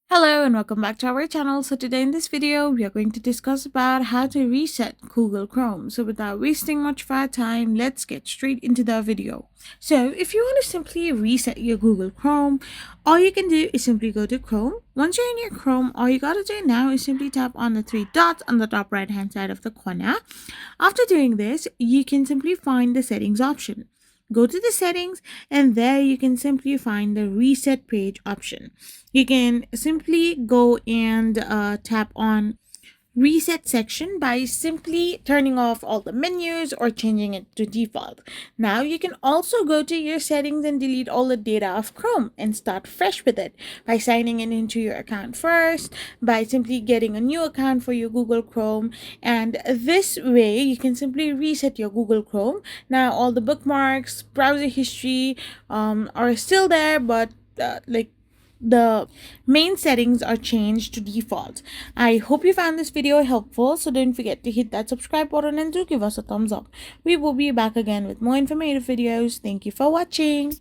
Hello and welcome back to our channel. So today in this video, we are going to discuss about how to reset Google Chrome. So without wasting much of our time, let's get straight into the video. So if you want to simply reset your Google Chrome, all you can do is simply go to Chrome. Once you're in your Chrome, all you gotta do now is simply tap on the three dots on the top right hand side of the corner. After doing this, you can simply find the settings option. Go to the settings and there you can simply find the reset page option. You can simply go and tap on reset section by simply turning off all the menus or changing it to default. Now you can also go to your settings and delete all the data of Chrome and start fresh with it by signing in into your account first, by simply getting a new account for your Google Chrome, and this way you can simply reset your Google Chrome. Now all the bookmarks, browser history are still there, but the main settings are changed to default. I hope you found this video helpful, so don't forget to hit that subscribe button and do give us a thumbs up. We will be back again with more informative videos. Thank you for watching.